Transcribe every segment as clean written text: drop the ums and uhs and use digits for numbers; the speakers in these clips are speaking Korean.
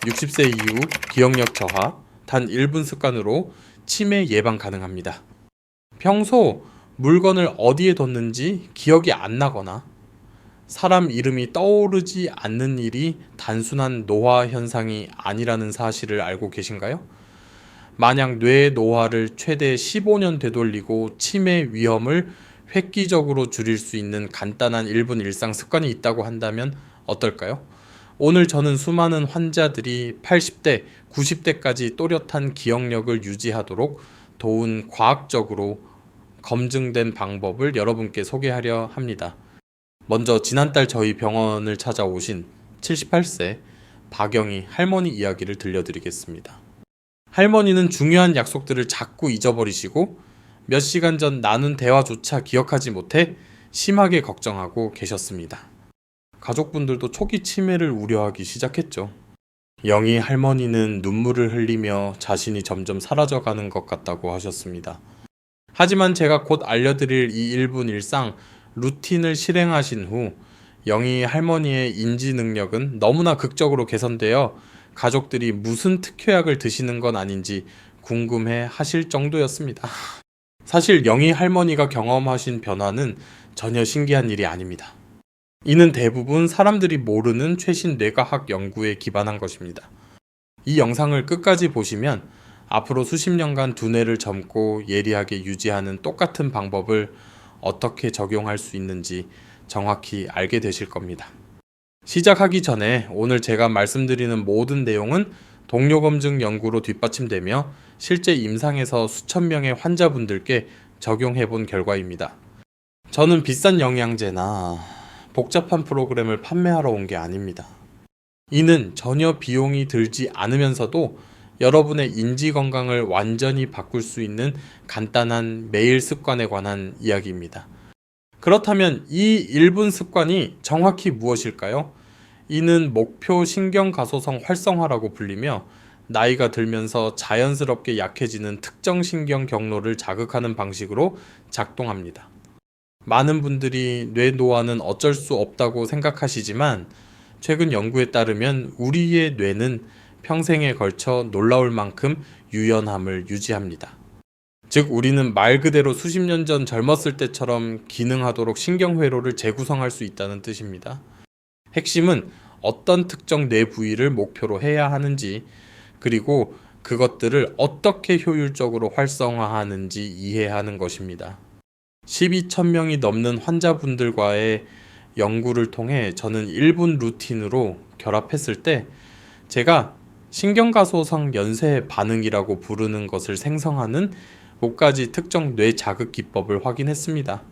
60세 이후 기억력 저하, 단 1분 습관으로 치매 예방 가능합니다. 평소 물건을 어디에 뒀는지 기억이 안 나거나 사람 이름이 떠오르지 않는 일이 단순한 노화 현상이 아니라는 사실을 알고 계신가요? 만약 뇌 노화를 최대 15년 되돌리고 치매 위험을 획기적으로 줄일 수 있는 간단한 1분 일상 습관이 있다고 한다면 어떨까요? 오늘 저는 수많은 환자들이 80대, 90대까지 또렷한 기억력을 유지하도록 도운 과학적으로 검증된 방법을 여러분께 소개하려 합니다. 먼저 지난달 저희 병원을 찾아오신 78세 박영희 할머니 이야기를 들려드리겠습니다. 할머니는 중요한 약속들을 자꾸 잊어버리시고 몇 시간 전 나눈 대화조차 기억하지 못해 심하게 걱정하고 계셨습니다. 가족분들도 초기 치매를 우려하기 시작했죠. 영희 할머니는 눈물을 흘리며 자신이 점점 사라져가는 것 같다고 하셨습니다. 하지만 제가 곧 알려드릴 이 1분 일상 루틴을 실행하신 후 영희 할머니의 인지 능력은 너무나 극적으로 개선되어 가족들이 무슨 특효약을 드시는 건 아닌지 궁금해 하실 정도였습니다. 사실 영희 할머니가 경험하신 변화는 전혀 신기한 일이 아닙니다. 이는 대부분 사람들이 모르는 최신 뇌과학 연구에 기반한 것입니다. 이 영상을 끝까지 보시면 앞으로 수십 년간 두뇌를 젊고 예리하게 유지하는 똑같은 방법을 어떻게 적용할 수 있는지 정확히 알게 되실 겁니다. 시작하기 전에 오늘 제가 말씀드리는 모든 내용은 동료 검증 연구로 뒷받침되며 실제 임상에서 수천 명의 환자분들께 적용해 본 결과입니다. 저는 비싼 영양제나 복잡한 프로그램을 판매하러 온 게 아닙니다. 이는 전혀 비용이 들지 않으면서도 여러분의 인지 건강을 완전히 바꿀 수 있는 간단한 매일 습관에 관한 이야기입니다. 그렇다면 이 1분 습관이 정확히 무엇일까요? 이는 목표 신경가소성 활성화라고 불리며 나이가 들면서 자연스럽게 약해지는 특정 신경 경로를 자극하는 방식으로 작동합니다. 많은 분들이 뇌 노화는 어쩔 수 없다고 생각하시지만 최근 연구에 따르면 우리의 뇌는 평생에 걸쳐 놀라울 만큼 유연함을 유지합니다. 즉 우리는 말 그대로 수십 년 전 젊었을 때처럼 기능하도록 신경회로를 재구성할 수 있다는 뜻입니다. 핵심은 어떤 특정 뇌 부위를 목표로 해야 하는지 그리고 그것들을 어떻게 효율적으로 활성화하는지 이해하는 것입니다. 12,000명이 넘는 환자분들과의 연구를 통해 저는 1분 루틴으로 결합했을 때 제가 신경가소성 연쇄 반응이라고 부르는 것을 생성하는 5가지 특정 뇌 자극 기법을 확인했습니다.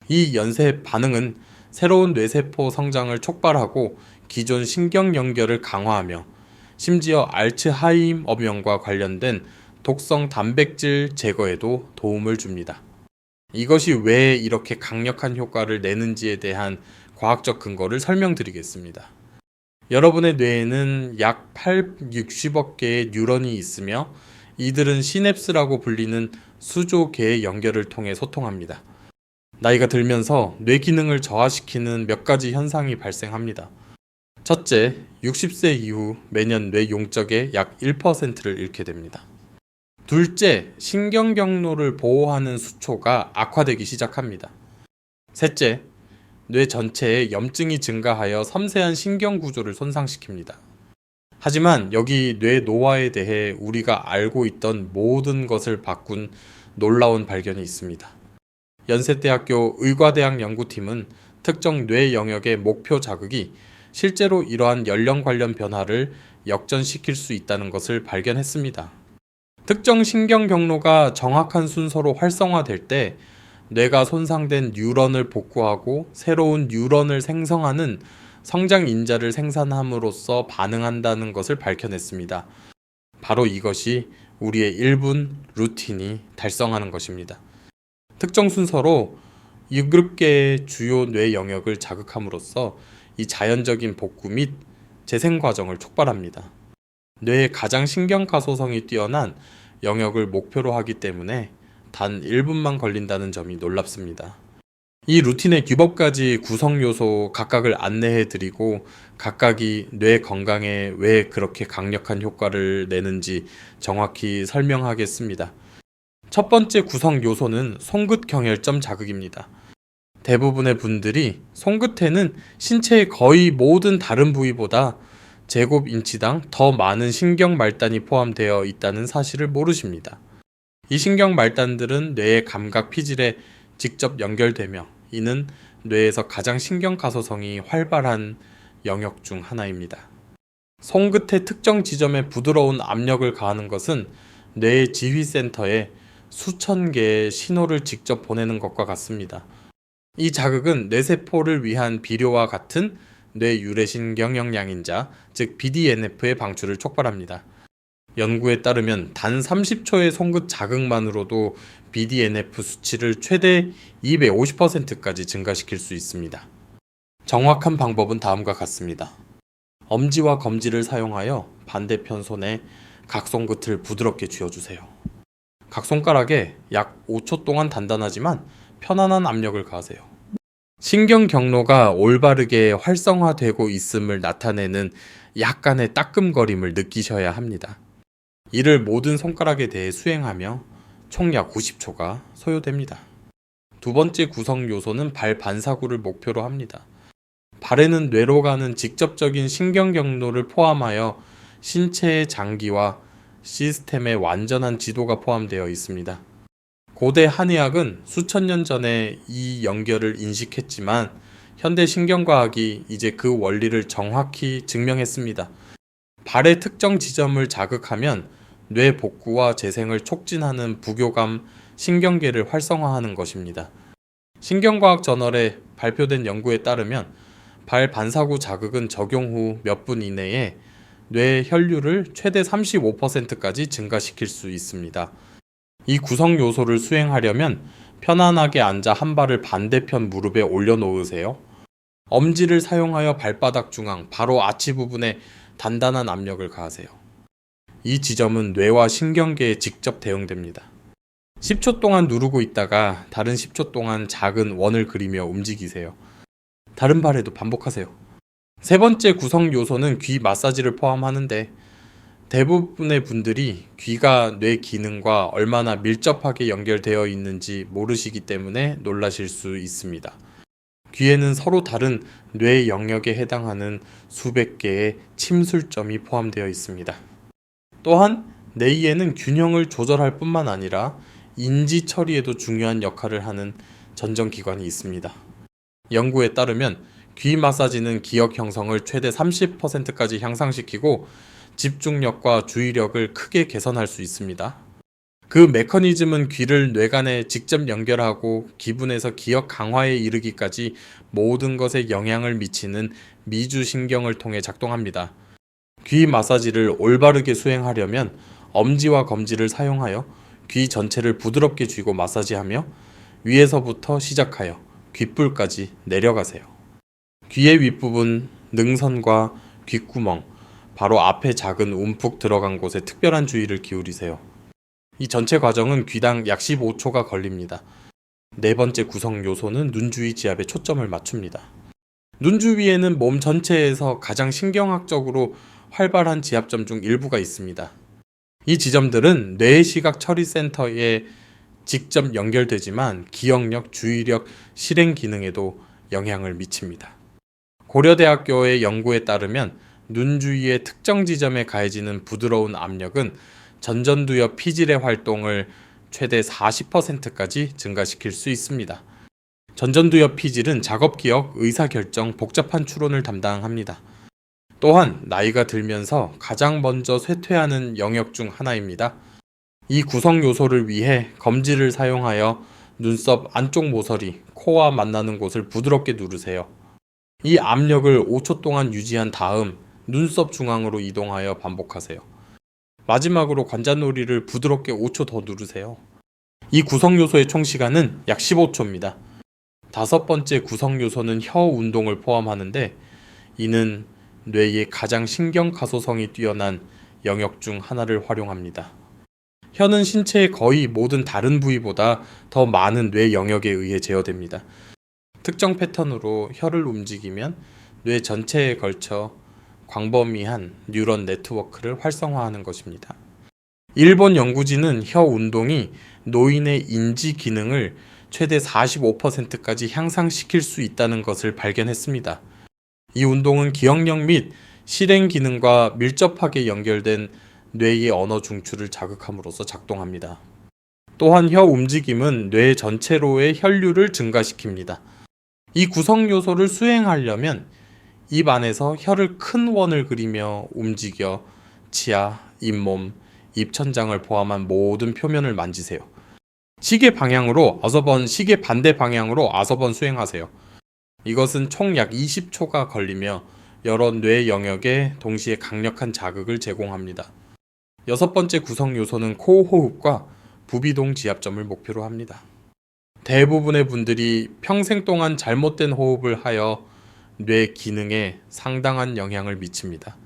이 연쇄 반응은 새로운 뇌세포 성장을 촉발하고 기존 신경 연결을 강화하며 심지어 알츠하이머병과 관련된 독성 단백질 제거에도 도움을 줍니다. 이것이 왜 이렇게 강력한 효과를 내는지에 대한 과학적 근거를 설명드리겠습니다. 여러분의 뇌에는 약 860억 개의 뉴런이 있으며 이들은 시냅스라고 불리는 수조 개의 연결을 통해 소통합니다. 나이가 들면서 뇌 기능을 저하시키는 몇 가지 현상이 발생합니다. 첫째, 60세 이후 매년 뇌 용적의 약 1%를 잃게 됩니다. 둘째, 신경 경로를 보호하는 수초가 악화되기 시작합니다. 셋째, 뇌 전체에 염증이 증가하여 섬세한 신경 구조를 손상시킵니다. 하지만 여기 뇌 노화에 대해 우리가 알고 있던 모든 것을 바꾼 놀라운 발견이 있습니다. 연세대학교 의과대학 연구팀은 특정 뇌 영역의 목표 자극이 실제로 이러한 연령 관련 변화를 역전시킬 수 있다는 것을 발견했습니다. 특정 신경 경로가 정확한 순서로 활성화될 때 뇌가 손상된 뉴런을 복구하고 새로운 뉴런을 생성하는 성장 인자를 생산함으로써 반응한다는 것을 밝혀냈습니다. 바로 이것이 우리의 1분 루틴이 달성하는 것입니다. 특정 순서로 7개의 주요 뇌 영역을 자극함으로써 이 자연적인 복구 및 재생 과정을 촉발합니다. 뇌의 가장 신경가소성이 뛰어난 영역을 목표로 하기 때문에 단 1분만 걸린다는 점이 놀랍습니다. 이 루틴의 규범까지 구성 요소 각각을 안내해 드리고 각각이 뇌 건강에 왜 그렇게 강력한 효과를 내는지 정확히 설명하겠습니다. 첫 번째 구성 요소는 송긋 경혈점 자극입니다. 대부분의 분들이 송긋에는 신체의 거의 모든 다른 부위보다 제곱인치당 더 많은 신경 말단이 포함되어 있다는 사실을 모르십니다. 이 신경 말단들은 뇌의 감각 피질에 직접 연결되며 이는 뇌에서 가장 신경 가소성이 활발한 영역 중 하나입니다. 손끝의 특정 지점에 부드러운 압력을 가하는 것은 뇌의 지휘센터에 수천 개의 신호를 직접 보내는 것과 같습니다. 이 자극은 뇌세포를 위한 비료와 같은 뇌유래신경 영양인자, 즉 BDNF의 방출을 촉발합니다. 연구에 따르면 단 30초의 손끝 자극만으로도 BDNF 수치를 최대 250%까지 증가시킬 수 있습니다. 정확한 방법은 다음과 같습니다. 엄지와 검지를 사용하여 반대편 손에 각손끝을 부드럽게 쥐어주세요. 각손가락에 약 5초 동안 단단하지만 편안한 압력을 가하세요. 신경 경로가 올바르게 활성화되고 있음을 나타내는 약간의 따끔거림을 느끼셔야 합니다. 이를 모든 손가락에 대해 수행하며 총 약 90초가 소요됩니다. 두 번째 구성 요소는 발 반사구를 목표로 합니다. 발에는 뇌로 가는 직접적인 신경 경로를 포함하여 신체의 장기와 시스템의 완전한 지도가 포함되어 있습니다. 고대 한의학은 수천 년 전에 이 연결을 인식했지만 현대 신경과학이 이제 그 원리를 정확히 증명했습니다. 발의 특정 지점을 자극하면 뇌 복구와 재생을 촉진하는 부교감 신경계를 활성화하는 것입니다. 신경과학 저널에 발표된 연구에 따르면 발 반사구 자극은 적용 후 몇 분 이내에 뇌 혈류를 최대 35%까지 증가시킬 수 있습니다. 이 구성 요소를 수행하려면 편안하게 앉아 한 발을 반대편 무릎에 올려놓으세요. 엄지를 사용하여 발바닥 중앙, 바로 아치 부분에 단단한 압력을 가하세요. 이 지점은 뇌와 신경계에 직접 대응됩니다. 10초 동안 누르고 있다가 다른 10초 동안 작은 원을 그리며 움직이세요. 다른 발에도 반복하세요. 세 번째 구성 요소는 귀 마사지를 포함하는데 대부분의 분들이 귀가 뇌 기능과 얼마나 밀접하게 연결되어 있는지 모르시기 때문에 놀라실 수 있습니다. 귀에는 서로 다른 뇌 영역에 해당하는 수백 개의 침술점이 포함되어 있습니다. 또한 뇌에는 균형을 조절할 뿐만 아니라 인지 처리에도 중요한 역할을 하는 전정기관이 있습니다. 연구에 따르면 귀 마사지는 기억 형성을 최대 30%까지 향상시키고 집중력과 주의력을 크게 개선할 수 있습니다. 그 메커니즘은 귀를 뇌간에 직접 연결하고 기분에서 기억 강화에 이르기까지 모든 것에 영향을 미치는 미주신경을 통해 작동합니다. 귀 마사지를 올바르게 수행하려면 엄지와 검지를 사용하여 귀 전체를 부드럽게 쥐고 마사지하며 위에서부터 시작하여 귓불까지 내려가세요. 귀의 윗부분, 능선과 귓구멍, 바로 앞에 작은 움푹 들어간 곳에 특별한 주의를 기울이세요. 이 전체 과정은 귀당 약 15초가 걸립니다. 네 번째 구성 요소는 눈 주위 지압에 초점을 맞춥니다. 눈 주위에는 몸 전체에서 가장 신경학적으로 활발한 지압점 중 일부가 있습니다. 이 지점들은 뇌시각 처리 센터에 직접 연결되지만 기억력, 주의력, 실행 기능에도 영향을 미칩니다. 고려대학교의 연구에 따르면 눈 주위의 특정 지점에 가해지는 부드러운 압력은 전전두엽 피질의 활동을 최대 40%까지 증가시킬 수 있습니다. 전전두엽 피질은 작업기억, 의사결정, 복잡한 추론을 담당합니다. 또한 나이가 들면서 가장 먼저 쇠퇴하는 영역 중 하나입니다. 이 구성 요소를 위해 검지를 사용하여 눈썹 안쪽 모서리, 코와 만나는 곳을 부드럽게 누르세요. 이 압력을 5초 동안 유지한 다음 눈썹 중앙으로 이동하여 반복하세요. 마지막으로 관자놀이를 부드럽게 5초 더 누르세요. 이 구성 요소의 총 시간은 약 15초입니다. 다섯 번째 구성 요소는 혀 운동을 포함하는데 이는 뇌의 가장 신경 가소성이 뛰어난 영역 중 하나를 활용합니다. 혀는 신체의 거의 모든 다른 부위보다 더 많은 뇌 영역에 의해 제어됩니다. 특정 패턴으로 혀를 움직이면 뇌 전체에 걸쳐 광범위한 뉴런 네트워크를 활성화하는 것입니다. 일본 연구진은 혀 운동이 노인의 인지 기능을 최대 45%까지 향상시킬 수 있다는 것을 발견했습니다. 이 운동은 기억력 및 실행 기능과 밀접하게 연결된 뇌의 언어 중추를 자극함으로써 작동합니다. 또한 혀 움직임은 뇌 전체로의 혈류를 증가시킵니다. 이 구성 요소를 수행하려면 입 안에서 혀를 큰 원을 그리며 움직여 치아, 잇몸, 입천장을 포함한 모든 표면을 만지세요. 시계 반대 방향으로 9번 수행하세요. 이것은 총 약 20초가 걸리며 여러 뇌 영역에 동시에 강력한 자극을 제공합니다. 여섯 번째 구성 요소는 코어 호흡과 부비동 지압점을 목표로 합니다. 대부분의 분들이 평생 동안 잘못된 호흡을 하여 뇌 기능에 상당한 영향을 미칩니다.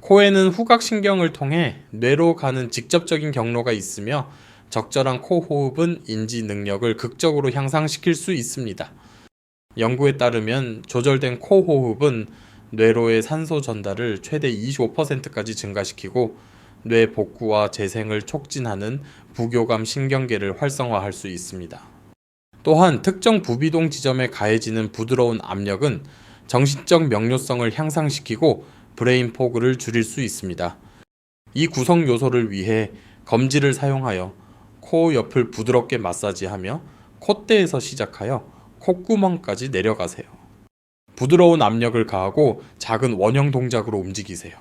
코에는 후각신경을 통해 뇌로 가는 직접적인 경로가 있으며 적절한 코 호흡은 인지 능력을 극적으로 향상시킬 수 있습니다. 연구에 따르면 조절된 코 호흡은 뇌로의 산소 전달을 최대 25%까지 증가시키고 뇌 복구와 재생을 촉진하는 부교감 신경계를 활성화할 수 있습니다. 또한 특정 부비동 지점에 가해지는 부드러운 압력은 정신적 명료성을 향상시키고 브레인 포그를 줄일 수 있습니다. 이 구성 요소를 위해 검지를 사용하여 코 옆을 부드럽게 마사지하며 콧대에서 시작하여 콧구멍까지 내려가세요. 부드러운 압력을 가하고 작은 원형 동작으로 움직이세요.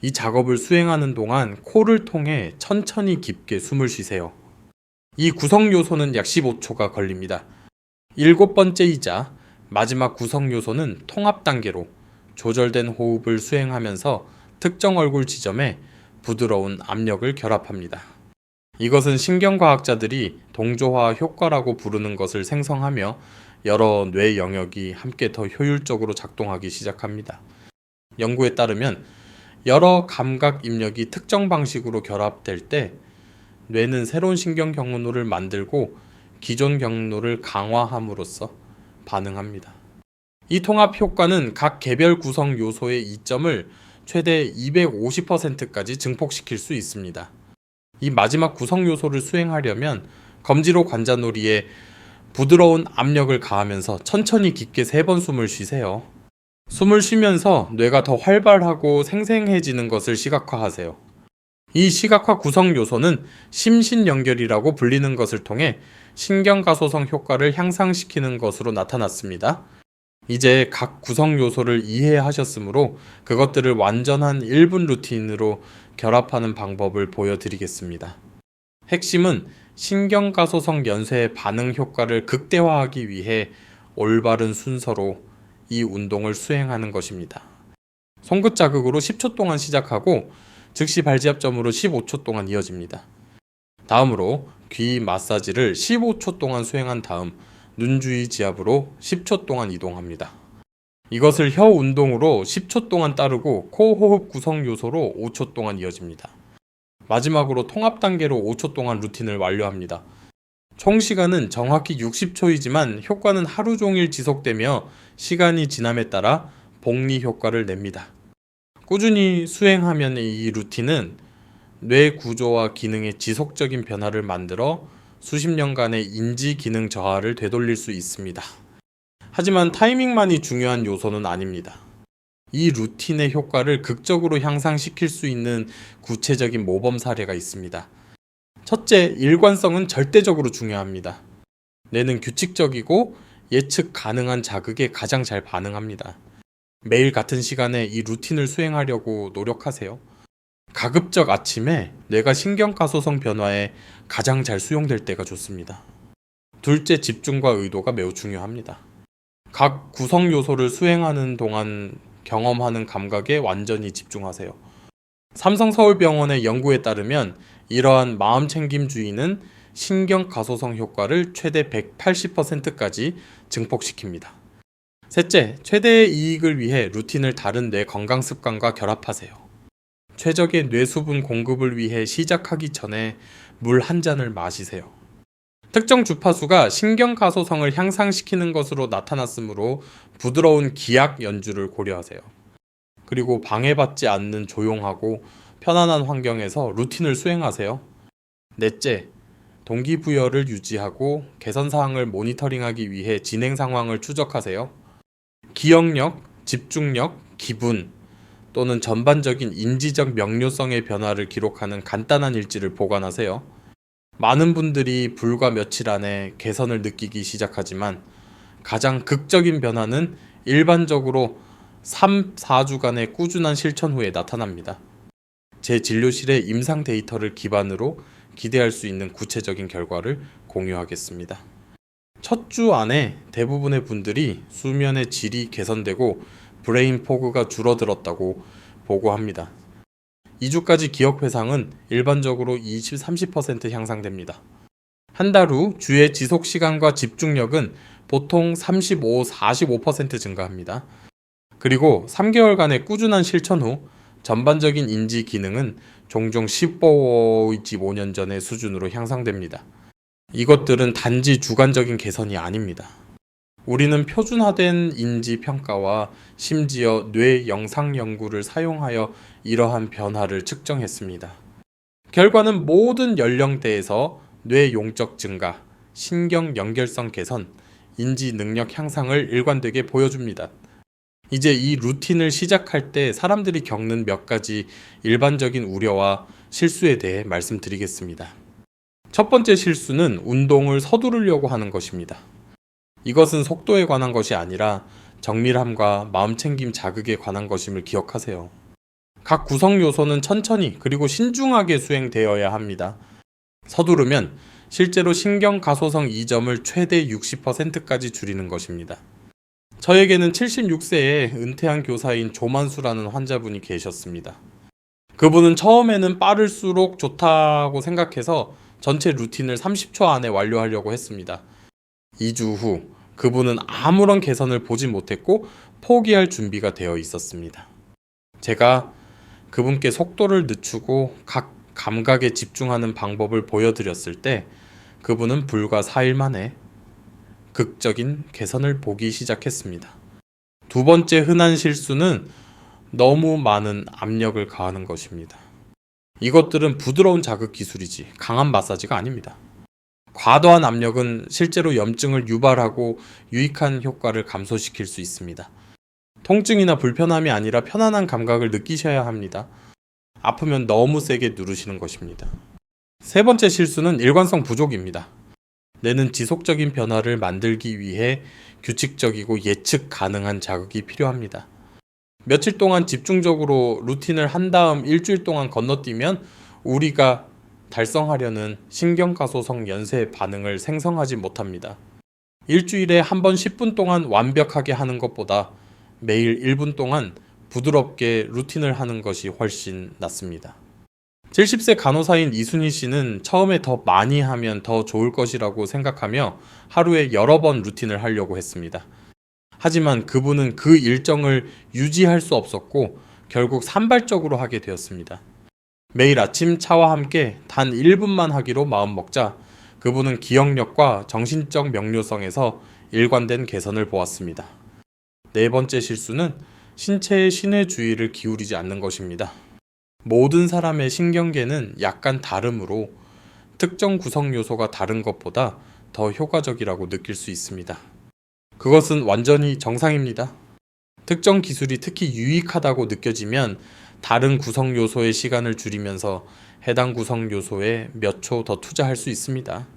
이 작업을 수행하는 동안 코를 통해 천천히 깊게 숨을 쉬세요. 이 구성 요소는 약 15초가 걸립니다. 일곱 번째이자 마지막 구성 요소는 통합 단계로 조절된 호흡을 수행하면서 특정 얼굴 지점에 부드러운 압력을 결합합니다. 이것은 신경과학자들이 동조화 효과라고 부르는 것을 생성하며 여러 뇌 영역이 함께 더 효율적으로 작동하기 시작합니다. 연구에 따르면 여러 감각 입력이 특정 방식으로 결합될 때 뇌는 새로운 신경 경로를 만들고 기존 경로를 강화함으로써 반응합니다. 이 통합 효과는 각 개별 구성 요소의 이점을 최대 250%까지 증폭시킬 수 있습니다. 이 마지막 구성 요소를 수행하려면 검지로 관자놀이에 부드러운 압력을 가하면서 천천히 깊게 3번 숨을 쉬세요. 숨을 쉬면서 뇌가 더 활발하고 생생해지는 것을 시각화하세요. 이 시각화 구성 요소는 심신연결이라고 불리는 것을 통해 신경가소성 효과를 향상시키는 것으로 나타났습니다. 이제 각 구성 요소를 이해하셨으므로 그것들을 완전한 1분 루틴으로 결합하는 방법을 보여드리겠습니다. 핵심은 신경가소성 연쇄의 반응 효과를 극대화하기 위해 올바른 순서로 이 운동을 수행하는 것입니다. 손끝 자극으로 10초 동안 시작하고 즉시 발지압점으로 15초 동안 이어집니다. 다음으로 귀 마사지를 15초 동안 수행한 다음 눈 주위 지압으로 10초 동안 이동합니다. 이것을 혀 운동으로 10초 동안 따르고 코 호흡 구성 요소로 5초 동안 이어집니다. 마지막으로 통합 단계로 5초 동안 루틴을 완료합니다. 총 시간은 정확히 60초이지만 효과는 하루 종일 지속되며 시간이 지남에 따라 복리 효과를 냅니다. 꾸준히 수행하면 이 루틴은 뇌 구조와 기능의 지속적인 변화를 만들어 수십 년간의 인지 기능 저하를 되돌릴 수 있습니다. 하지만 타이밍만이 중요한 요소는 아닙니다. 이 루틴의 효과를 극적으로 향상시킬 수 있는 구체적인 모범 사례가 있습니다. 첫째, 일관성은 절대적으로 중요합니다. 뇌는 규칙적이고 예측 가능한 자극에 가장 잘 반응합니다. 매일 같은 시간에 이 루틴을 수행하려고 노력하세요. 가급적 아침에 뇌가 신경가소성 변화에 가장 잘 수용될 때가 좋습니다. 둘째, 집중과 의도가 매우 중요합니다. 각 구성 요소를 수행하는 동안 경험하는 감각에 완전히 집중하세요. 삼성서울병원의 연구에 따르면 이러한 마음챙김주의는 신경가소성 효과를 최대 180%까지 증폭시킵니다. 셋째, 최대의 이익을 위해 루틴을 다른 뇌 건강 습관과 결합하세요. 최적의 뇌수분 공급을 위해 시작하기 전에 물 한 잔을 마시세요. 특정 주파수가 신경 가소성을 향상시키는 것으로 나타났으므로 부드러운 기악 연주를 고려하세요. 그리고 방해받지 않는 조용하고 편안한 환경에서 루틴을 수행하세요. 넷째, 동기부여를 유지하고 개선 사항을 모니터링하기 위해 진행 상황을 추적하세요. 기억력, 집중력, 기분 또는 전반적인 인지적 명료성의 변화를 기록하는 간단한 일지를 보관하세요. 많은 분들이 불과 며칠 안에 개선을 느끼기 시작하지만 가장 극적인 변화는 일반적으로 3, 4주간의 꾸준한 실천 후에 나타납니다. 제 진료실의 임상 데이터를 기반으로 기대할 수 있는 구체적인 결과를 공유하겠습니다. 첫 주 안에 대부분의 분들이 수면의 질이 개선되고 브레인 포그가 줄어들었다고 보고합니다. 2주까지 기억 회상은 일반적으로 20, 30% 향상됩니다. 한 달 후 주의 지속 시간과 집중력은 보통 35, 45% 증가합니다. 그리고 3개월간의 꾸준한 실천 후 전반적인 인지 기능은 종종 15년 전의 수준으로 향상됩니다. 이것들은 단지 주관적인 개선이 아닙니다. 우리는 표준화된 인지 평가와 심지어 뇌 영상 연구를 사용하여 이러한 변화를 측정했습니다. 결과는 모든 연령대에서 뇌 용적 증가, 신경 연결성 개선, 인지 능력 향상을 일관되게 보여줍니다. 이제 이 루틴을 시작할 때 사람들이 겪는 몇 가지 일반적인 우려와 실수에 대해 말씀드리겠습니다. 첫 번째 실수는 운동을 서두르려고 하는 것입니다. 이것은 속도에 관한 것이 아니라 정밀함과 마음챙김 자극에 관한 것임을 기억하세요. 각 구성 요소는 천천히 그리고 신중하게 수행되어야 합니다. 서두르면 실제로 신경 가소성 이점을 최대 60%까지 줄이는 것입니다. 저에게는 76세의 은퇴한 교사인 조만수라는 환자분이 계셨습니다. 그분은 처음에는 빠를수록 좋다고 생각해서 전체 루틴을 30초 안에 완료하려고 했습니다. 2주 후 그분은 아무런 개선을 보지 못했고 포기할 준비가 되어 있었습니다. 제가 그분께 속도를 늦추고 각 감각에 집중하는 방법을 보여드렸을 때 그분은 불과 4일 만에 극적인 개선을 보기 시작했습니다. 두 번째 흔한 실수는 너무 많은 압력을 가하는 것입니다. 이것들은 부드러운 자극 기술이지 강한 마사지가 아닙니다. 과도한 압력은 실제로 염증을 유발하고 유익한 효과를 감소시킬 수 있습니다. 통증이나 불편함이 아니라 편안한 감각을 느끼셔야 합니다. 아프면 너무 세게 누르시는 것입니다. 세 번째 실수는 일관성 부족입니다. 뇌는 지속적인 변화를 만들기 위해 규칙적이고 예측 가능한 자극이 필요합니다. 며칠 동안 집중적으로 루틴을 한 다음 일주일 동안 건너뛰면 우리가 달성하려는 신경가소성 연쇄 반응을 생성하지 못합니다. 일주일에 한 번 10분 동안 완벽하게 하는 것보다 매일 1분 동안 부드럽게 루틴을 하는 것이 훨씬 낫습니다. 70세 간호사인 이순희 씨는 처음에 더 많이 하면 더 좋을 것이라고 생각하며 하루에 여러 번 루틴을 하려고 했습니다. 하지만 그분은 그 일정을 유지할 수 없었고 결국 산발적으로 하게 되었습니다. 매일 아침 차와 함께 단 1분만 하기로 마음먹자 그분은 기억력과 정신적 명료성에서 일관된 개선을 보았습니다. 네 번째 실수는 신체의 신의 주의를 기울이지 않는 것입니다. 모든 사람의 신경계는 약간 다르므로 특정 구성 요소가 다른 것보다 더 효과적이라고 느낄 수 있습니다. 그것은 완전히 정상입니다. 특정 기술이 특히 유익하다고 느껴지면 다른 구성 요소의 시간을 줄이면서 해당 구성 요소에 몇 초 더 투자할 수 있습니다.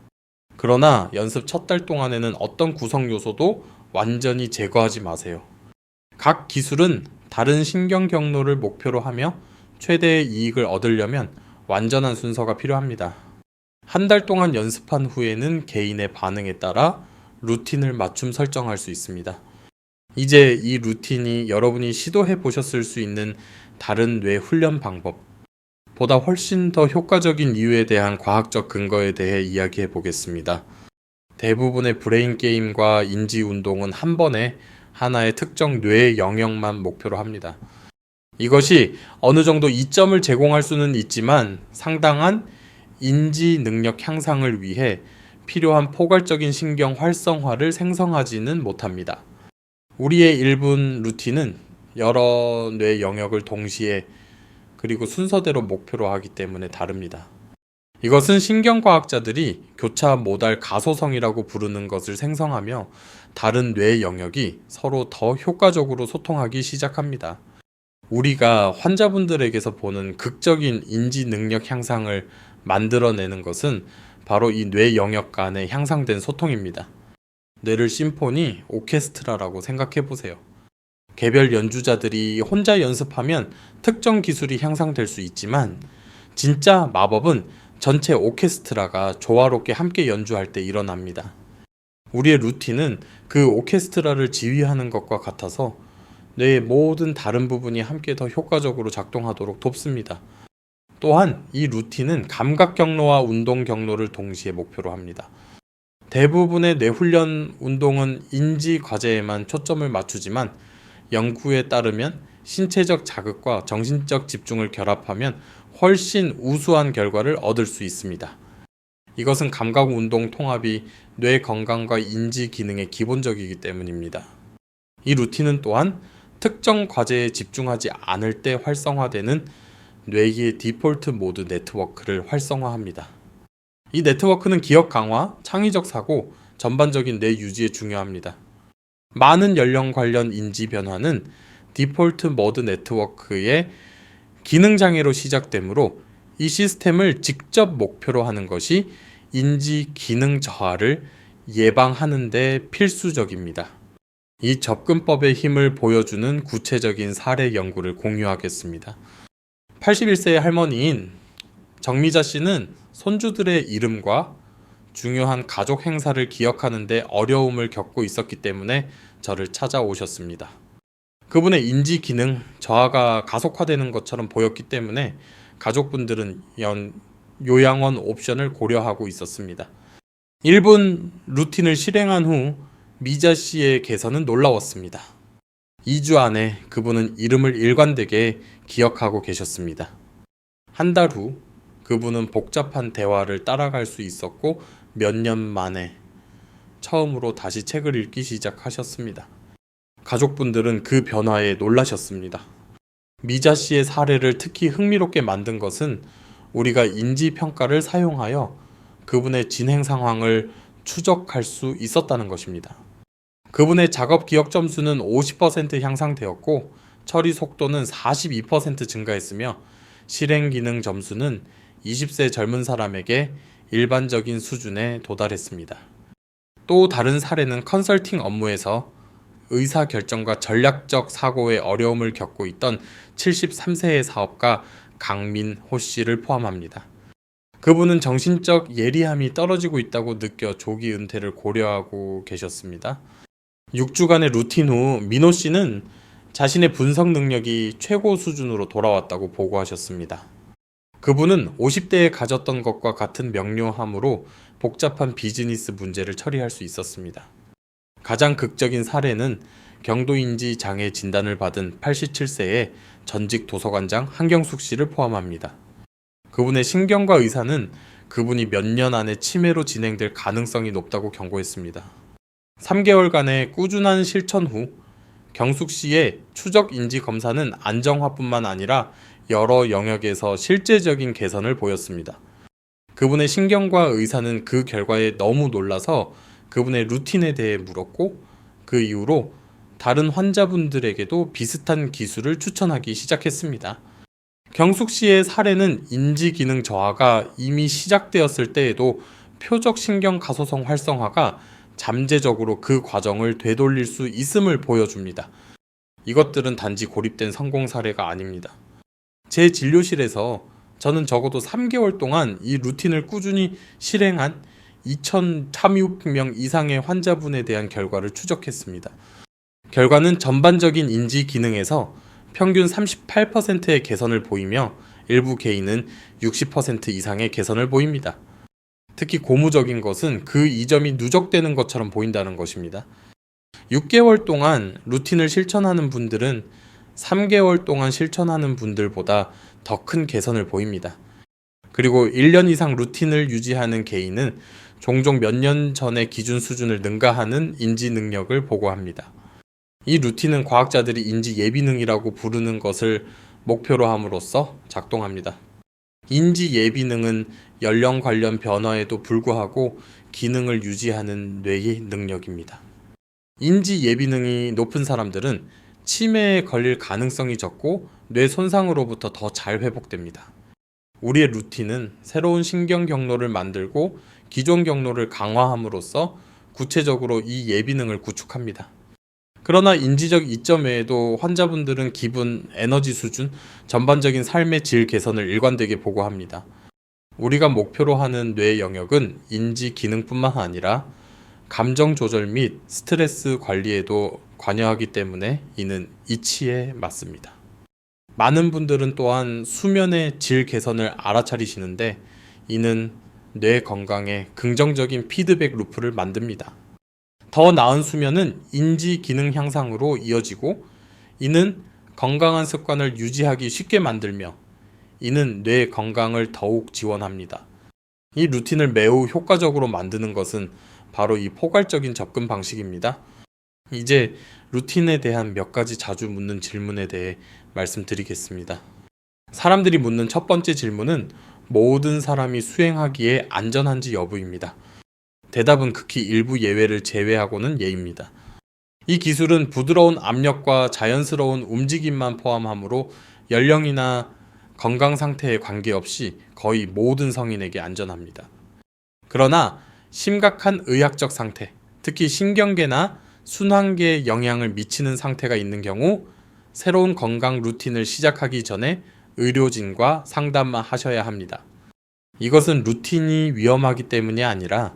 그러나 연습 첫 달 동안에는 어떤 구성 요소도 완전히 제거하지 마세요. 각 기술은 다른 신경 경로를 목표로 하며 최대의 이익을 얻으려면 완전한 순서가 필요합니다. 한 달 동안 연습한 후에는 개인의 반응에 따라 루틴을 맞춤 설정할 수 있습니다. 이제 이 루틴이 여러분이 시도해 보셨을 수 있는 다른 뇌 훈련 방법, 보다 훨씬 더 효과적인 이유에 대한 과학적 근거에 대해 이야기해 보겠습니다. 대부분의 브레인 게임과 인지 운동은 한 번에 하나의 특정 뇌 영역만 목표로 합니다. 이것이 어느 정도 이점을 제공할 수는 있지만 상당한 인지 능력 향상을 위해 필요한 포괄적인 신경 활성화를 생성하지는 못합니다. 우리의 1분 루틴은 여러 뇌 영역을 동시에 그리고 순서대로 목표로 하기 때문에 다릅니다. 이것은 신경과학자들이 교차 모달 가소성이라고 부르는 것을 생성하며 다른 뇌 영역이 서로 더 효과적으로 소통하기 시작합니다. 우리가 환자분들에게서 보는 극적인 인지 능력 향상을 만들어내는 것은 바로 이 뇌 영역 간의 향상된 소통입니다. 뇌를 심포니 오케스트라라고 생각해 보세요. 개별 연주자들이 혼자 연습하면 특정 기술이 향상될 수 있지만 진짜 마법은 전체 오케스트라가 조화롭게 함께 연주할 때 일어납니다. 우리의 루틴은 그 오케스트라를 지휘하는 것과 같아서 뇌의 모든 다른 부분이 함께 더 효과적으로 작동하도록 돕습니다. 또한 이 루틴은 감각 경로와 운동 경로를 동시에 목표로 합니다. 대부분의 뇌훈련 운동은 인지 과제에만 초점을 맞추지만 연구에 따르면 신체적 자극과 정신적 집중을 결합하면 훨씬 우수한 결과를 얻을 수 있습니다. 이것은 감각 운동 통합이 뇌 건강과 인지 기능의 기본적이기 때문입니다. 이 루틴은 또한 특정 과제에 집중하지 않을 때 활성화되는 뇌의 디폴트 모드 네트워크를 활성화합니다. 이 네트워크는 기억 강화, 창의적 사고, 전반적인 뇌 유지에 중요합니다. 많은 연령 관련 인지 변화는 디폴트 모드 네트워크의 기능 장애로 시작되므로 이 시스템을 직접 목표로 하는 것이 인지 기능 저하를 예방하는 데 필수적입니다. 이 접근법의 힘을 보여주는 구체적인 사례 연구를 공유하겠습니다. 81세의 할머니인 정미자 씨는 손주들의 이름과 중요한 가족 행사를 기억하는 데 어려움을 겪고 있었기 때문에 저를 찾아오셨습니다. 그분의 인지 기능 저하가 가속화되는 것처럼 보였기 때문에 가족분들은 요양원 옵션을 고려하고 있었습니다. 1분 루틴을 실행한 후 미자 씨의 개선은 놀라웠습니다. 2주 안에 그분은 이름을 일관되게 기억하고 계셨습니다. 한 달 후 그분은 복잡한 대화를 따라갈 수 있었고 몇 년 만에 처음으로 다시 책을 읽기 시작하셨습니다. 가족분들은 그 변화에 놀라셨습니다. 미자 씨의 사례를 특히 흥미롭게 만든 것은 우리가 인지평가를 사용하여 그분의 진행 상황을 추적할 수 있었다는 것입니다. 그분의 작업 기억 점수는 50% 향상되었고 처리 속도는 42% 증가했으며 실행 기능 점수는 20세 젊은 사람에게 일반적인 수준에 도달했습니다. 또 다른 사례는 컨설팅 업무에서 의사결정과 전략적 사고에 어려움을 겪고 있던 73세의 사업가 강민호 씨를 포함합니다. 그분은 정신적 예리함이 떨어지고 있다고 느껴 조기 은퇴를 고려하고 계셨습니다. 6주간의 루틴 후 민호 씨는 자신의 분석 능력이 최고 수준으로 돌아왔다고 보고하셨습니다. 그분은 50대에 가졌던 것과 같은 명료함으로 복잡한 비즈니스 문제를 처리할 수 있었습니다. 가장 극적인 사례는 경도인지 장애 진단을 받은 87세의 전직 도서관장 한경숙 씨를 포함합니다. 그분의 신경과 의사는 그분이 몇 년 안에 치매로 진행될 가능성이 높다고 경고했습니다. 3개월간의 꾸준한 실천 후 경숙 씨의 추적 인지 검사는 안정화뿐만 아니라 여러 영역에서 실제적인 개선을 보였습니다. 그분의 신경과 의사는 그 결과에 너무 놀라서 그분의 루틴에 대해 물었고 그 이후로 다른 환자분들에게도 비슷한 기술을 추천하기 시작했습니다. 경숙 씨의 사례는 인지 기능 저하가 이미 시작되었을 때에도 표적 신경 가소성 활성화가 잠재적으로 그 과정을 되돌릴 수 있음을 보여줍니다. 이것들은 단지 고립된 성공 사례가 아닙니다. 제 진료실에서 저는 적어도 3개월 동안 이 루틴을 꾸준히 실행한 2,300명 이상의 환자분에 대한 결과를 추적했습니다. 결과는 전반적인 인지 기능에서 평균 38%의 개선을 보이며 일부 개인은 60% 이상의 개선을 보입니다. 특히 고무적인 것은 그 이점이 누적되는 것처럼 보인다는 것입니다. 6개월 동안 루틴을 실천하는 분들은 3개월 동안 실천하는 분들보다 더 큰 개선을 보입니다. 그리고 1년 이상 루틴을 유지하는 개인은 종종 몇 년 전의 기준 수준을 능가하는 인지 능력을 보고합니다. 이 루틴은 과학자들이 인지 예비능이라고 부르는 것을 목표로 함으로써 작동합니다. 인지 예비능은 연령 관련 변화에도 불구하고 기능을 유지하는 뇌의 능력입니다. 인지 예비능이 높은 사람들은 치매에 걸릴 가능성이 적고 뇌 손상으로부터 더 잘 회복됩니다. 우리의 루틴은 새로운 신경 경로를 만들고 기존 경로를 강화함으로써 구체적으로 이 예비능을 구축합니다. 그러나 인지적 이점 외에도 환자분들은 기분, 에너지 수준, 전반적인 삶의 질 개선을 일관되게 보고합니다. 우리가 목표로 하는 뇌 영역은 인지 기능뿐만 아니라 감정 조절 및 스트레스 관리에도 관여하기 때문에 이는 이치에 맞습니다. 많은 분들은 또한 수면의 질 개선을 알아차리시는데 이는 뇌 건강에 긍정적인 피드백 루프를 만듭니다. 더 나은 수면은 인지 기능 향상으로 이어지고 이는 건강한 습관을 유지하기 쉽게 만들며 이는 뇌 건강을 더욱 지원합니다. 이 루틴을 매우 효과적으로 만드는 것은 바로 이 포괄적인 접근 방식입니다. 이제 루틴에 대한 몇 가지 자주 묻는 질문에 대해 말씀드리겠습니다. 사람들이 묻는 첫 번째 질문은 모든 사람이 수행하기에 안전한지 여부입니다. 대답은 극히 일부 예외를 제외하고는 예입니다. 이 기술은 부드러운 압력과 자연스러운 움직임만 포함하므로 연령이나 건강 상태에 관계없이 거의 모든 성인에게 안전합니다. 그러나 심각한 의학적 상태, 특히 신경계나 순환계에 영향을 미치는 상태가 있는 경우 새로운 건강 루틴을 시작하기 전에 의료진과 상담만 하셔야 합니다. 이것은 루틴이 위험하기 때문이 아니라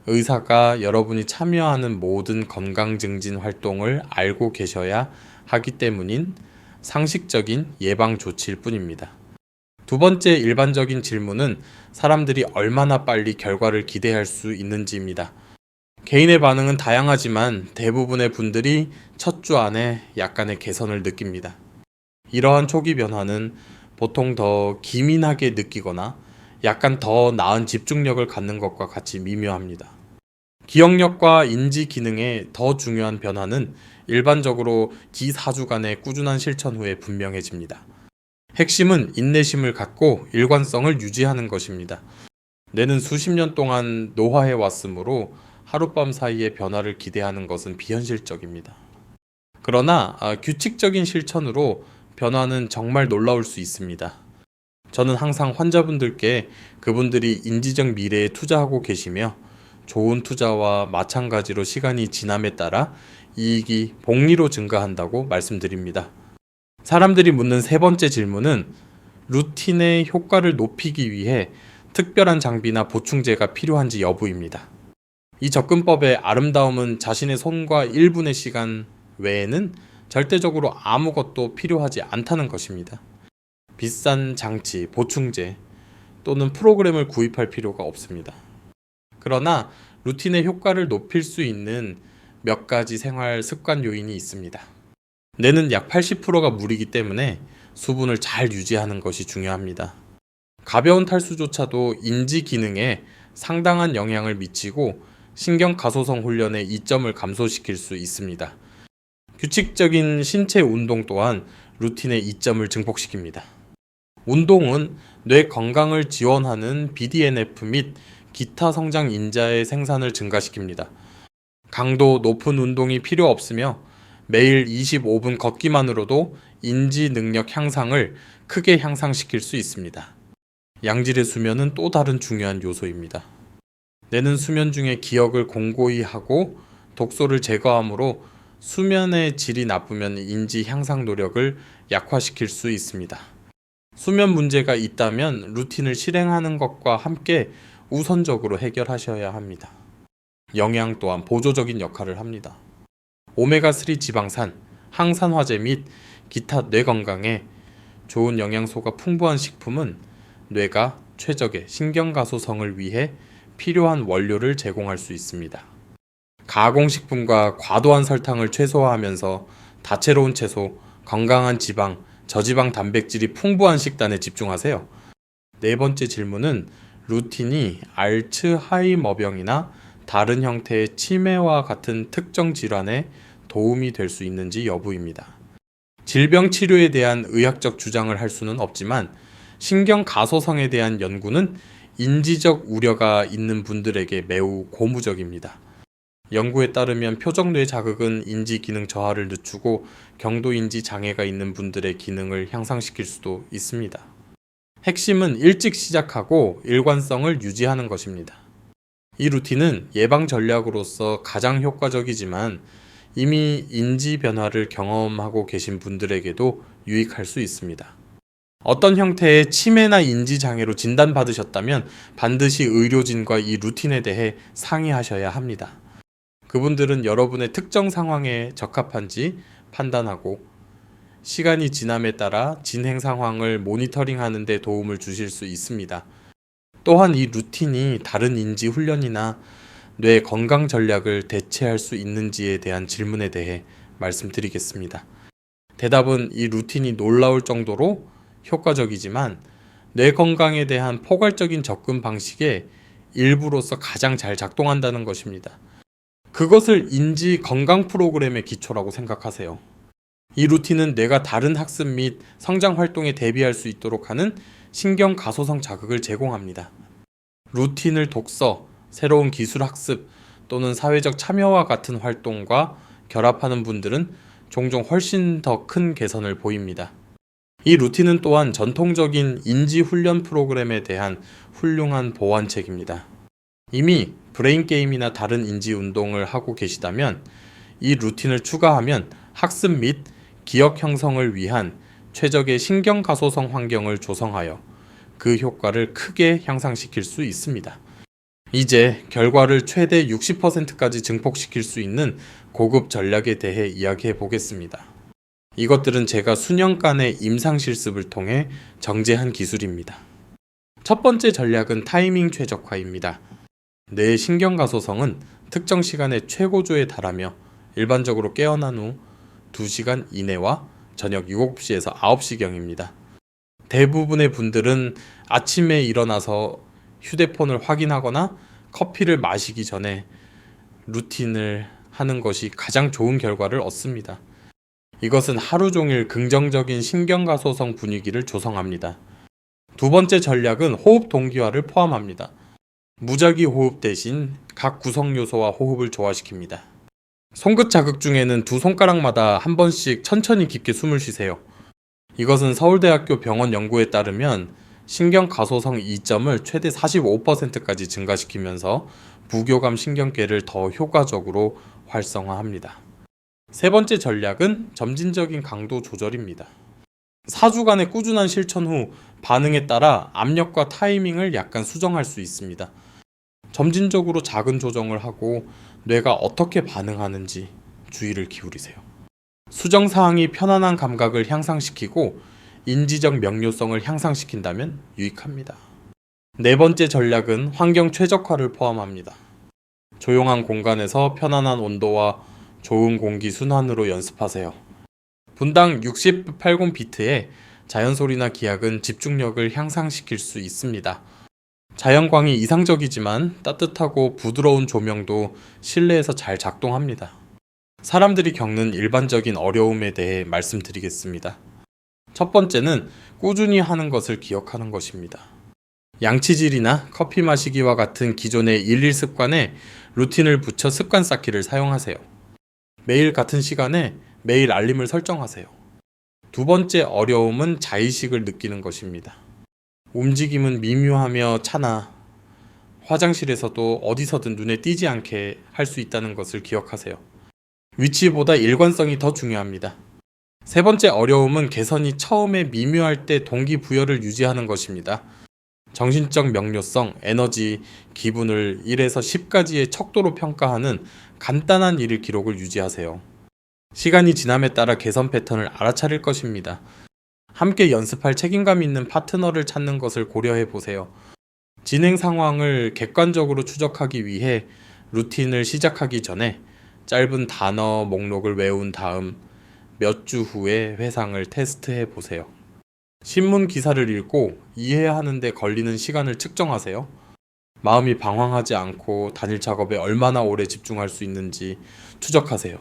의사가 여러분이 참여하는 모든 건강 증진 활동을 알고 계셔야 하기 때문인 상식적인 예방 조치일 뿐입니다. 두 번째 일반적인 질문은 사람들이 얼마나 빨리 결과를 기대할 수 있는지입니다. 개인의 반응은 다양하지만 대부분의 분들이 첫 주 안에 약간의 개선을 느낍니다. 이러한 초기 변화는 보통 더 기민하게 느끼거나 약간 더 나은 집중력을 갖는 것과 같이 미묘합니다. 기억력과 인지 기능의 더 중요한 변화는 일반적으로 기 4주간의 꾸준한 실천 후에 분명해집니다. 핵심은 인내심을 갖고 일관성을 유지하는 것입니다. 뇌는 수십 년 동안 노화해 왔으므로 하룻밤 사이에 변화를 기대하는 것은 비현실적입니다. 그러나 규칙적인 실천으로 변화는 정말 놀라울 수 있습니다. 저는 항상 환자분들께 그분들이 인지적 미래에 투자하고 계시며 좋은 투자와 마찬가지로 시간이 지남에 따라 이익이 복리로 증가한다고 말씀드립니다. 사람들이 묻는 세 번째 질문은 루틴의 효과를 높이기 위해 특별한 장비나 보충제가 필요한지 여부입니다. 이 접근법의 아름다움은 자신의 손과 1분의 시간 외에는 절대적으로 아무것도 필요하지 않다는 것입니다. 비싼 장치, 보충제 또는 프로그램을 구입할 필요가 없습니다. 그러나 루틴의 효과를 높일 수 있는 몇 가지 생활 습관 요인이 있습니다. 뇌는 약 80%가 물이기 때문에 수분을 잘 유지하는 것이 중요합니다. 가벼운 탈수조차도 인지 기능에 상당한 영향을 미치고 신경 가소성 훈련의 이점을 감소시킬 수 있습니다. 규칙적인 신체 운동 또한 루틴의 이점을 증폭시킵니다. 운동은 뇌 건강을 지원하는 BDNF 및 기타 성장 인자의 생산을 증가시킵니다. 강도 높은 운동이 필요 없으며 매일 25분 걷기만으로도 인지 능력 향상을 크게 향상시킬 수 있습니다. 양질의 수면은 또 다른 중요한 요소입니다. 뇌는 수면 중에 기억을 공고히 하고 독소를 제거하므로 수면의 질이 나쁘면 인지 향상 노력을 약화시킬 수 있습니다. 수면 문제가 있다면 루틴을 실행하는 것과 함께 우선적으로 해결하셔야 합니다. 영양 또한 보조적인 역할을 합니다. 오메가3 지방산, 항산화제 및 기타 뇌 건강에 좋은 영양소가 풍부한 식품은 뇌가 최적의 신경가소성을 위해 필요한 원료를 제공할 수 있습니다. 가공식품과 과도한 설탕을 최소화하면서 다채로운 채소, 건강한 지방, 저지방 단백질이 풍부한 식단에 집중하세요. 네 번째 질문은 루틴이 알츠하이머병이나 다른 형태의 치매와 같은 특정 질환에 도움이 될 수 있는지 여부입니다. 질병 치료에 대한 의학적 주장을 할 수는 없지만 신경 가소성에 대한 연구는 인지적 우려가 있는 분들에게 매우 고무적입니다. 연구에 따르면 표적뇌 자극은 인지 기능 저하를 늦추고 경도인지 장애가 있는 분들의 기능을 향상시킬 수도 있습니다. 핵심은 일찍 시작하고 일관성을 유지하는 것입니다. 이 루틴은 예방 전략으로서 가장 효과적이지만 이미 인지 변화를 경험하고 계신 분들에게도 유익할 수 있습니다. 어떤 형태의 치매나 인지 장애로 진단받으셨다면 반드시 의료진과 이 루틴에 대해 상의하셔야 합니다. 그분들은 여러분의 특정 상황에 적합한지 판단하고 시간이 지남에 따라 진행 상황을 모니터링하는 데 도움을 주실 수 있습니다. 또한 이 루틴이 다른 인지 훈련이나 뇌 건강 전략을 대체할 수 있는지에 대한 질문에 대해 말씀드리겠습니다. 대답은 이 루틴이 놀라울 정도로 효과적이지만 뇌 건강에 대한 포괄적인 접근 방식의 일부로서 가장 잘 작동한다는 것입니다. 그것을 인지 건강 프로그램의 기초라고 생각하세요. 이 루틴은 뇌가 다른 학습 및 성장 활동에 대비할 수 있도록 하는 신경 가소성 자극을 제공합니다. 루틴을 독서, 새로운 기술 학습 또는 사회적 참여와 같은 활동과 결합하는 분들은 종종 훨씬 더 큰 개선을 보입니다. 이 루틴은 또한 전통적인 인지 훈련 프로그램에 대한 훌륭한 보완책입니다. 이미 브레인 게임이나 다른 인지 운동을 하고 계시다면 이 루틴을 추가하면 학습 및 기억 형성을 위한 최적의 신경 가소성 환경을 조성하여 그 효과를 크게 향상시킬 수 있습니다. 이제 결과를 최대 60%까지 증폭시킬 수 있는 고급 전략에 대해 이야기해 보겠습니다. 이것들은 제가 수년간의 임상 실습을 통해 정제한 기술입니다. 첫 번째 전략은 타이밍 최적화입니다. 뇌의 신경 가소성은 특정 시간에 최고조에 달하며 일반적으로 깨어난 후 2시간 이내와 저녁 7시에서 9시경입니다. 대부분의 분들은 아침에 일어나서 휴대폰을 확인하거나 커피를 마시기 전에 루틴을 하는 것이 가장 좋은 결과를 얻습니다. 이것은 하루 종일 긍정적인 신경가소성 분위기를 조성합니다. 두 번째 전략은 호흡 동기화를 포함합니다. 무작위 호흡 대신 각 구성 요소와 호흡을 조화시킵니다. 손끝 자극 중에는 두 손가락마다 한 번씩 천천히 깊게 숨을 쉬세요. 이것은 서울대학교 병원 연구에 따르면 신경 가소성 이점을 최대 45%까지 증가시키면서 부교감 신경계를 더 효과적으로 활성화합니다. 세 번째 전략은 점진적인 강도 조절입니다. 4주간의 꾸준한 실천 후 반응에 따라 압력과 타이밍을 약간 수정할 수 있습니다. 점진적으로 작은 조정을 하고 뇌가 어떻게 반응하는지 주의를 기울이세요. 수정 사항이 편안한 감각을 향상시키고 인지적 명료성을 향상시킨다면 유익합니다. 네 번째 전략은 환경 최적화를 포함합니다. 조용한 공간에서 편안한 온도와 좋은 공기 순환으로 연습하세요. 분당 60-80비트의 자연소리나 기악은 집중력을 향상시킬 수 있습니다. 자연광이 이상적이지만 따뜻하고 부드러운 조명도 실내에서 잘 작동합니다. 사람들이 겪는 일반적인 어려움에 대해 말씀드리겠습니다. 첫 번째는 꾸준히 하는 것을 기억하는 것입니다. 양치질이나 커피 마시기와 같은 기존의 일일 습관에 루틴을 붙여 습관 쌓기를 사용하세요. 매일 같은 시간에 매일 알림을 설정하세요. 두 번째 어려움은 자의식을 느끼는 것입니다. 움직임은 미묘하며 차나 화장실에서도 어디서든 눈에 띄지 않게 할 수 있다는 것을 기억하세요. 위치보다 일관성이 더 중요합니다. 세 번째 어려움은 개선이 처음에 미묘할 때 동기부여를 유지하는 것입니다. 정신적 명료성, 에너지, 기분을 1에서 10까지의 척도로 평가하는 간단한 일일 기록을 유지하세요. 시간이 지남에 따라 개선 패턴을 알아차릴 것입니다. 함께 연습할 책임감 있는 파트너를 찾는 것을 고려해 보세요. 진행 상황을 객관적으로 추적하기 위해 루틴을 시작하기 전에 짧은 단어 목록을 외운 다음 몇 주 후에 회상을 테스트해 보세요. 신문 기사를 읽고 이해하는 데 걸리는 시간을 측정하세요. 마음이 방황하지 않고 단일 작업에 얼마나 오래 집중할 수 있는지 추적하세요.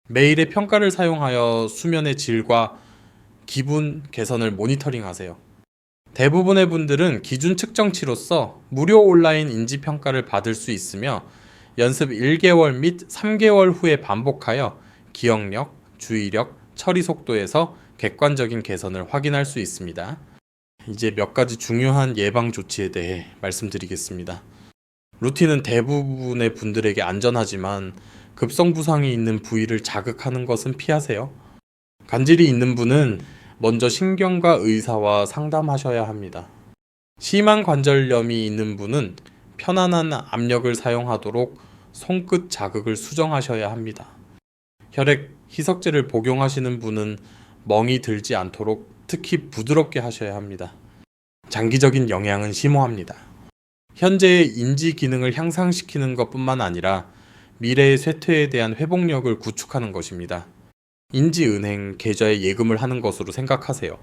매일의 평가를 사용하여 수면의 질과 기분 개선을 모니터링하세요. 대부분의 분들은 기준 측정치로서 무료 온라인 인지평가를 받을 수 있으며 연습 1개월 및 3개월 후에 반복하여 기억력, 주의력, 처리 속도에서 객관적인 개선을 확인할 수 있습니다. 이제 몇 가지 중요한 예방 조치에 대해 말씀드리겠습니다. 루틴은 대부분의 분들에게 안전하지만 급성 부상이 있는 부위를 자극하는 것은 피하세요. 간질이 있는 분은 먼저 신경과 의사와 상담하셔야 합니다. 심한 관절염이 있는 분은 편안한 압력을 사용하도록 손끝 자극을 수정하셔야 합니다. 혈액 희석제를 복용하시는 분은 멍이 들지 않도록 특히 부드럽게 하셔야 합니다. 장기적인 영향은 심오합니다. 현재의 인지 기능을 향상시키는 것뿐만 아니라 미래의 쇠퇴에 대한 회복력을 구축하는 것입니다. 인지은행 계좌에 예금을 하는 것으로 생각하세요.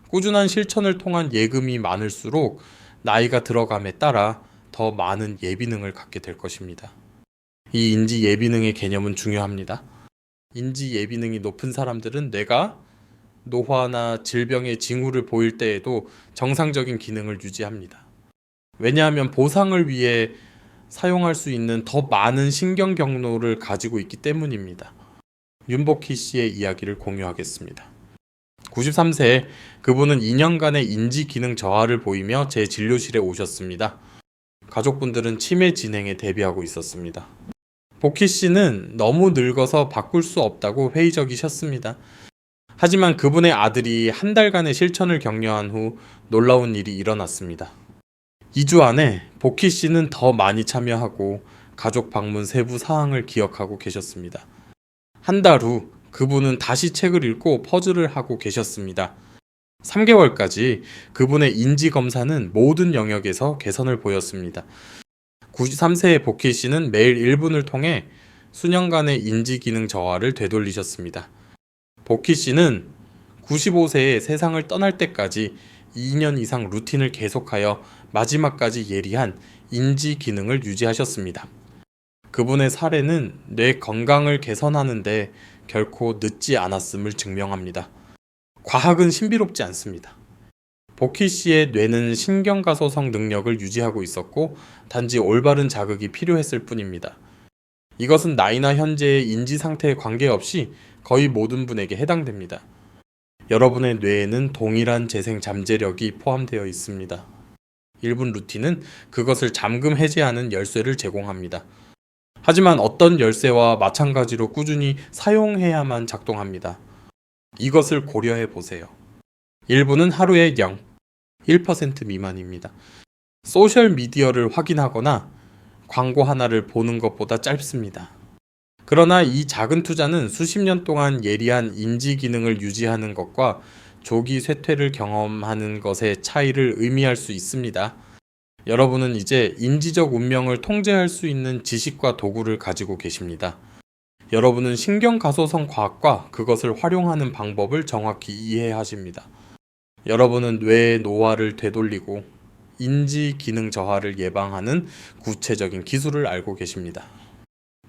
꾸준한 실천을 통한 예금이 많을수록 나이가 들어감에 따라 더 많은 예비능을 갖게 될 것입니다. 이 인지 예비능의 개념은 중요합니다. 인지 예비능이 높은 사람들은 뇌가 노화나 질병의 징후를 보일 때에도 정상적인 기능을 유지합니다. 왜냐하면 보상을 위해 사용할 수 있는 더 많은 신경 경로를 가지고 있기 때문입니다. 윤복희 씨의 이야기를 공유하겠습니다. 93세, 그분은 2년간의 인지 기능 저하를 보이며 제 진료실에 오셨습니다. 가족분들은 치매 진행에 대비하고 있었습니다. 복희 씨는 너무 늙어서 바꿀 수 없다고 회의적이셨습니다. 하지만 그분의 아들이 한 달간의 실천을 격려한 후 놀라운 일이 일어났습니다. 2주 안에 복희 씨는 더 많이 참여하고 가족 방문 세부 사항을 기억하고 계셨습니다. 한 달 후 그분은 다시 책을 읽고 퍼즐을 하고 계셨습니다. 3개월까지 그분의 인지 검사는 모든 영역에서 개선을 보였습니다. 93세의 복희 씨는 매일 1분을 통해 수년간의 인지 기능 저하를 되돌리셨습니다. 복희 씨는 95세에 세상을 떠날 때까지 2년 이상 루틴을 계속하여 마지막까지 예리한 인지 기능을 유지하셨습니다. 그분의 사례는 뇌 건강을 개선하는 데 결코 늦지 않았음을 증명합니다. 과학은 신비롭지 않습니다. 복희 씨의 뇌는 신경가소성 능력을 유지하고 있었고 단지 올바른 자극이 필요했을 뿐입니다. 이것은 나이나 현재의 인지 상태에 관계없이 거의 모든 분에게 해당됩니다. 여러분의 뇌에는 동일한 재생 잠재력이 포함되어 있습니다. 1분 루틴은 그것을 잠금 해제하는 열쇠를 제공합니다. 하지만 어떤 열쇠와 마찬가지로 꾸준히 사용해야만 작동합니다. 이것을 고려해 보세요. 1분은 하루에 0, 1% 미만입니다. 소셜미디어를 확인하거나 광고 하나를 보는 것보다 짧습니다. 그러나 이 작은 투자는 수십 년 동안 예리한 인지 기능을 유지하는 것과 조기 쇠퇴를 경험하는 것의 차이를 의미할 수 있습니다. 여러분은 이제 인지적 운명을 통제할 수 있는 지식과 도구를 가지고 계십니다. 여러분은 신경가소성 과학과 그것을 활용하는 방법을 정확히 이해하십니다. 여러분은 뇌의 노화를 되돌리고 인지 기능 저하를 예방하는 구체적인 기술을 알고 계십니다.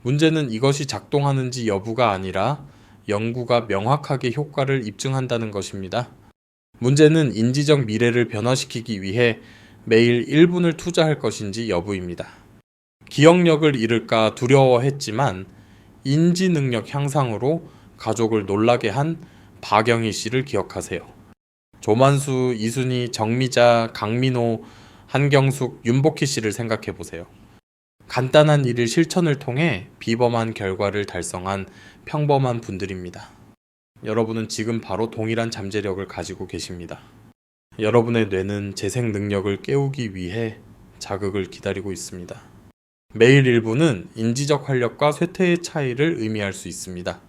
문제는 이것이 작동하는지 여부가 아니라 연구가 명확하게 효과를 입증한다는 것입니다. 문제는 인지적 미래를 변화시키기 위해 매일 1분을 투자할 것인지 여부입니다. 기억력을 잃을까 두려워했지만 인지 능력 향상으로 가족을 놀라게 한 박영희 씨를 기억하세요. 조만수, 이순희, 정미자, 강민호, 한경숙, 윤복희 씨를 생각해 보세요. 간단한 일을 실천을 통해 비범한 결과를 달성한 평범한 분들입니다. 여러분은 지금 바로 동일한 잠재력을 가지고 계십니다. 여러분의 뇌는 재생 능력을 깨우기 위해 자극을 기다리고 있습니다. 매일 1분은 인지적 활력과 쇠퇴의 차이를 의미할 수 있습니다.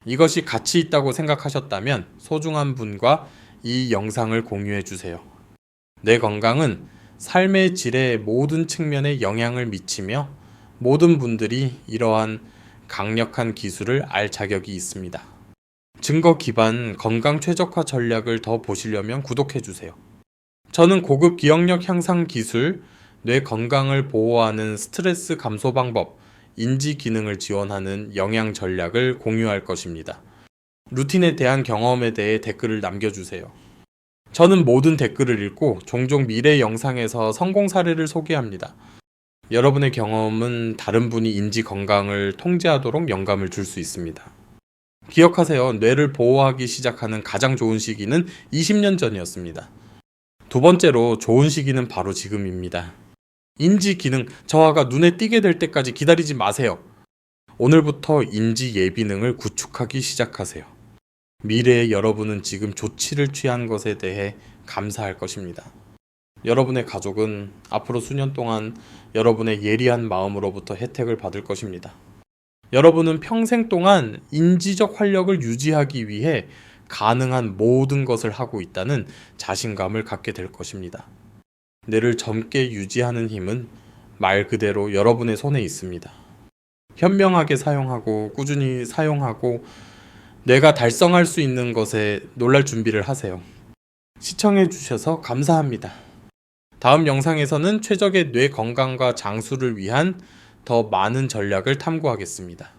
이것이 가치 있다고 생각하셨다면 소중한 분과 이 영상을 공유해 주세요. 뇌 건강은 삶의 질의 모든 측면에 영향을 미치며 모든 분들이 이러한 강력한 기술을 알 자격이 있습니다. 증거 기반 건강 최적화 전략을 더 보시려면 구독해주세요. 저는 고급 기억력 향상 기술, 뇌 건강을 보호하는 스트레스 감소 방법, 인지 기능을 지원하는 영양 전략을 공유할 것입니다. 루틴에 대한 경험에 대해 댓글을 남겨주세요. 저는 모든 댓글을 읽고 종종 미래 영상에서 성공 사례를 소개합니다. 여러분의 경험은 다른 분이 인지 건강을 통제하도록 영감을 줄 수 있습니다. 기억하세요. 뇌를 보호하기 시작하는 가장 좋은 시기는 20년 전이었습니다. 두 번째로 좋은 시기는 바로 지금입니다. 인지 기능 저하가 눈에 띄게 될 때까지 기다리지 마세요. 오늘부터 인지 예비능을 구축하기 시작하세요. 미래의 여러분은 지금 조치를 취한 것에 대해 감사할 것입니다. 여러분의 가족은 앞으로 수년 동안 여러분의 예리한 마음으로부터 혜택을 받을 것입니다. 여러분은 평생 동안 인지적 활력을 유지하기 위해 가능한 모든 것을 하고 있다는 자신감을 갖게 될 것입니다. 뇌를 젊게 유지하는 힘은 말 그대로 여러분의 손에 있습니다. 현명하게 사용하고 꾸준히 사용하고 뇌가 달성할 수 있는 것에 놀랄 준비를 하세요. 시청해 주셔서 감사합니다. 다음 영상에서는 최적의 뇌 건강과 장수를 위한 더 많은 전략을 탐구하겠습니다.